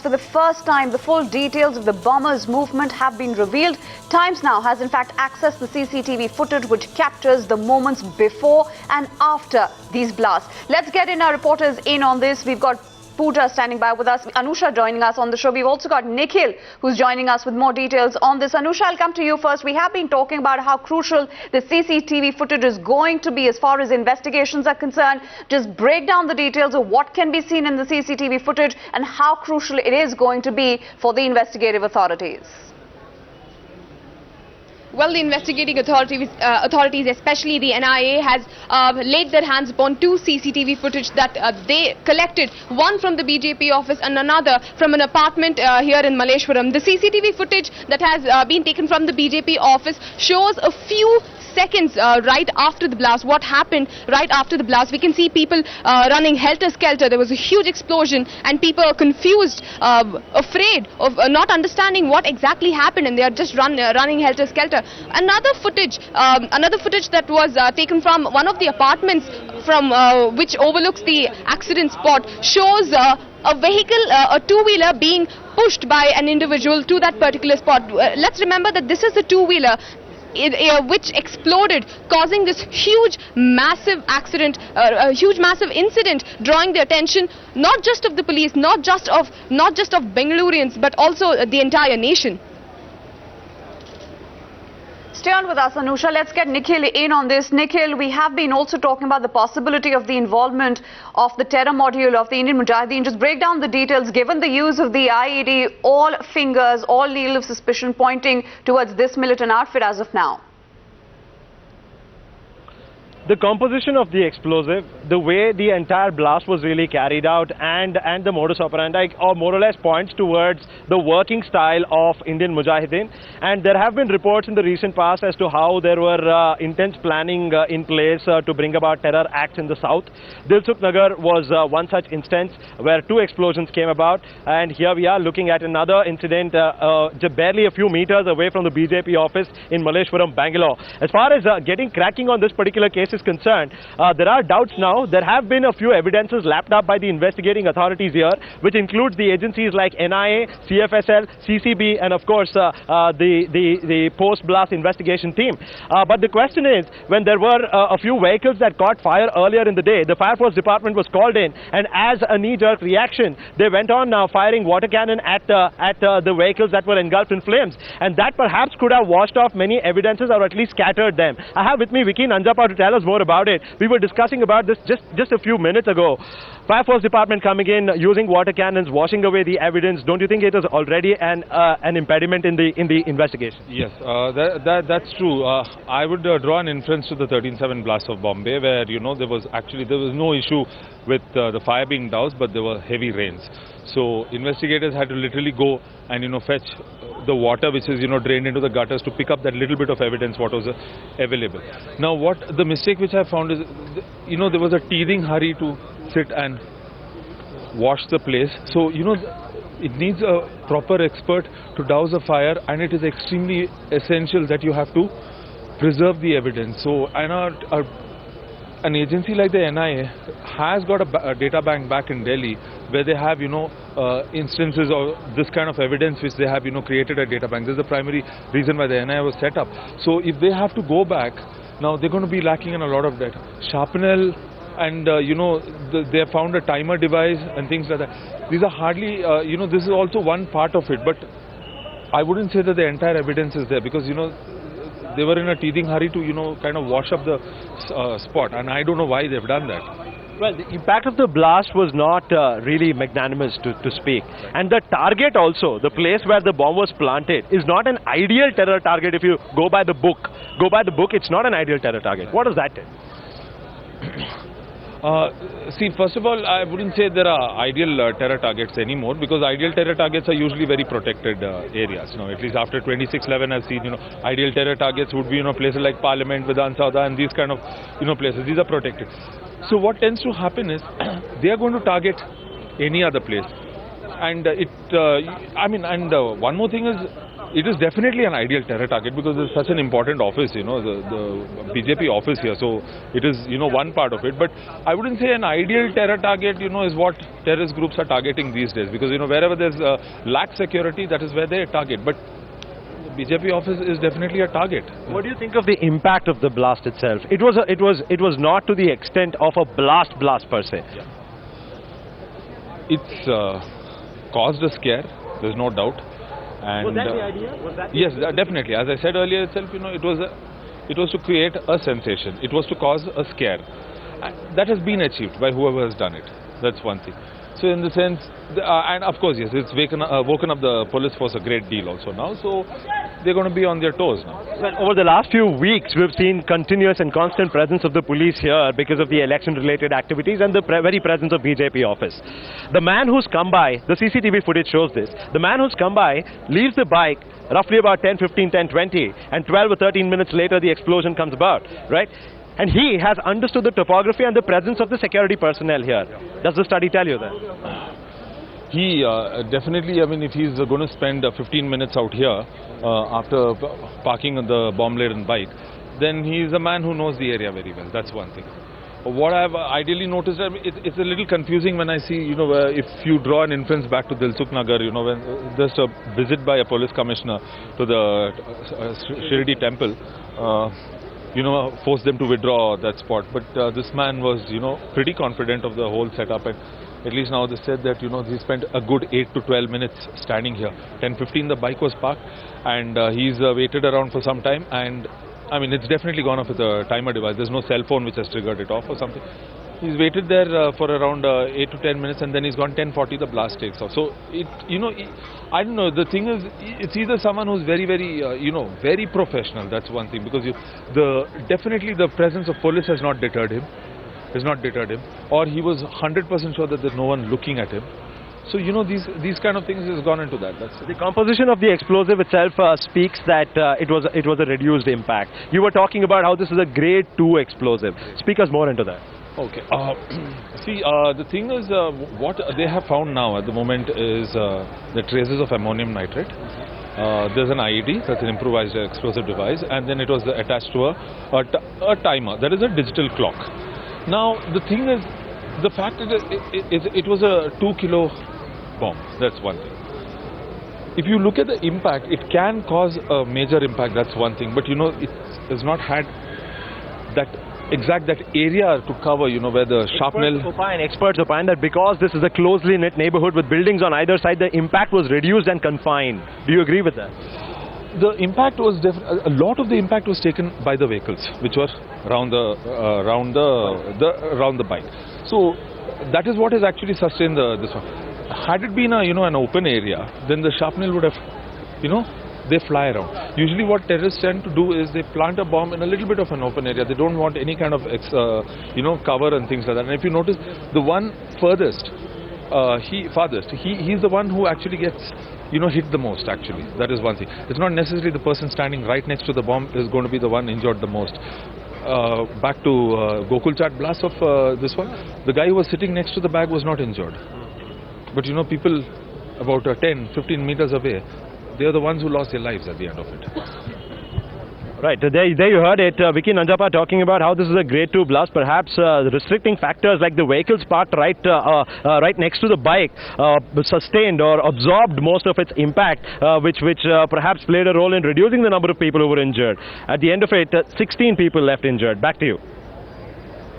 For the first time, the full details of the bombers' movement have been revealed. Times Now has in fact accessed the CCTV footage which captures the moments before and after these blasts. Let's get in our reporters in on this. We've got Pooja standing by with us, Anusha joining us on the show. We've also got Nikhil who's joining us with more details on this. Anusha, I'll come to you first. We have been talking about how crucial the CCTV footage is going to be as far as investigations are concerned. Just break down the details of what can be seen in the CCTV footage and how crucial it is going to be for the investigative authorities. Well, the investigating authorities, especially the NIA, has laid their hands upon two CCTV footage that they collected, one from the BJP office and another from an apartment here in Malleshwaram. The CCTV footage that has been taken from the BJP office shows a few seconds right after the blast. What happened right after the blast? We can see people running helter-skelter. There was a huge explosion and people are confused, afraid of not understanding what exactly happened, and they are just running helter-skelter. Another footage that was taken from one of the apartments from which overlooks the accident spot shows a vehicle, a two-wheeler being pushed by an individual to that particular spot. Let's remember that this is a two-wheeler which exploded, causing this huge massive accident, a huge massive incident, drawing the attention not just of the police, not just of Bengalurians, but also the entire nation. Stay on with us, Anusha. Let's get Nikhil in on this. Nikhil, we have been also talking about the possibility of the involvement of the terror module of the Indian Mujahideen. Just break down the details. Given the use of the IED, all fingers, all needle of suspicion pointing towards this militant outfit as of now. The composition of the explosive, the way the entire blast was really carried out, and the modus operandi more or less points towards the working style of Indian Mujahideen. And there have been reports in the recent past as to how there were intense planning in place to bring about terror acts in the south. Dilsukh Nagar was one such instance where two explosions came about, and here we are looking at another incident just barely a few meters away from the BJP office in Malleshwaram, Bangalore. As far as getting cracking on this particular case is concerned, there are doubts now. There have been a few evidences lapped up by the investigating authorities here, which includes the agencies like NIA, CFSL, CCB, and of course the post-blast investigation team. But the question is, when there were a few vehicles that caught fire earlier in the day, the Fire Force Department was called in, and as a knee-jerk reaction, they went on firing water cannon at the vehicles that were engulfed in flames, and that perhaps could have washed off many evidences or at least scattered them. I have with me Vicky Nanjappa to tell us more about it. We were discussing about this just a few minutes ago. Fire Force Department coming in, using water cannons, washing away the evidence. Don't you think it is already an impediment in the investigation? Yes, that's true. I would draw an inference to the 13/7 blast of Bombay, where there was no issue with the fire being doused, but there were heavy rains. So investigators had to literally go and fetch the water which is drained into the gutters to pick up that little bit of evidence what was available. Now what the mistake which I found is there was a teething hurry to sit and wash the place. So it needs a proper expert to douse a fire, and it is extremely essential that you have to preserve the evidence. So an agency like the NIA has got a data bank back in Delhi where they have instances of this kind of evidence which they have created a data bank. This is the primary reason why the NIA was set up. So if they have to go back, now they're going to be lacking in a lot of data. Sharpenel, and they have found a timer device and things like that. These are hardly this is also one part of it, but I wouldn't say that the entire evidence is there, because they were in a teething hurry to kind of wash up the spot, and I don't know why they've done that. Well, the impact of the blast was not really magnanimous, to speak. And the target also, the place where the bomb was planted, is not an ideal terror target if you go by the book. It's not an ideal terror target. What does that tell? See, first of all, I wouldn't say there are ideal terror targets anymore, because ideal terror targets are usually very protected areas. At least after 26/11, I've seen ideal terror targets would be places like Parliament, Vidhan Sabha, and these kind of places. These are protected. So what tends to happen is they are going to target any other place, and one more thing is it is definitely an ideal terror target because it's such an important office, you know, the BJP office here. So it is, you know, one part of it. But I wouldn't say an ideal terror target, you know, is what terrorist groups are targeting these days. Because, you know, wherever there's lack security, that is where they target. But the BJP office is definitely a target. What do you think of the impact of the blast itself? It was not to the extent of a blast per se. Yeah. It's caused a scare. There's no doubt. And was that the idea? Was that yes, definitely. As I said earlier itself, you know, it was to create a sensation. It was to cause a scare. And that has been achieved by whoever has done it. That's one thing. So in the sense, and of course, yes, it's woken up the police force a great deal also now. So they're going to be on their toes now. Well, over the last few weeks, we've seen continuous and constant presence of the police here because of the election-related activities and the very presence of BJP office. The man who's come by, the CCTV footage shows this, the man who's come by leaves the bike roughly about 10:15, 10:20, and 12 or 13 minutes later the explosion comes about, right? And he has understood the topography and the presence of the security personnel here. Does the study tell you that? He definitely, I mean, if he's going to spend 15 minutes out here after parking the bomb-laden bike, then he's a man who knows the area very well. That's one thing. What I've ideally noticed, I mean, it's a little confusing when I see, you know, if you draw an inference back to Dilsukh Nagar, you know, when there's a visit by a police commissioner to the Shirdi temple, you know, forced them to withdraw that spot. But this man was, you know, pretty confident of the whole setup, and at least now they said that, you know, he spent a good 8 to 12 minutes standing here. 10:15 the bike was parked, and he's waited around for some time, and I mean, it's definitely gone off with a timer device. There's no cell phone which has triggered it off or something. He's waited there for around 8 to 10 minutes, and then he's gone 10:40 the blast takes off. So it, you know, I don't know, the thing is, it's either someone who's very, you know, very professional. That's one thing, because definitely the presence of police has not deterred him. Or he was 100% sure that there's no one looking at him. So, you know, these kind of things has gone into that. That's the composition of the explosive itself speaks that it was a reduced impact. You were talking about how this is a grade 2 explosive. Speak us more into that. Okay. See, the thing is, what they have found now at the moment is the traces of ammonium nitrate. There's an IED, that's an improvised explosive device, and then it was attached to a timer. That is a digital clock. Now, the thing is, the fact that it was a 2-kilo bomb. That's one thing. If you look at the impact, it can cause a major impact. That's one thing. But, you know, it has not had that area to cover, you know, where the shrapnel... Experts opine that because this is a closely knit neighborhood with buildings on either side, the impact was reduced and confined. Do you agree with that? The impact was a lot of the impact was taken by the vehicles which were around the bike. So that is what has actually sustained this one. Had it been an open area, then the shrapnel would have, you know, they fly around. Usually what terrorists tend to do is they plant a bomb in a little bit of an open area. They don't want any kind of cover and things like that. And if you notice, the one furthest, he's the one who actually gets, you know, hit the most. Actually, that is one thing. It's not necessarily the person standing right next to the bomb is going to be the one injured the most. Back to Gokul Chat blast of this one, the guy who was sitting next to the bag was not injured. But you know, people about 10-15 meters away, they are the ones who lost their lives at the end of it. Right, there you heard it. Vicky Nanjappa talking about how this is a grade 2 blast. Perhaps restricting factors like the vehicles parked right next to the bike sustained or absorbed most of its impact, which perhaps played a role in reducing the number of people who were injured. At the end of it, 16 people left injured. Back to you.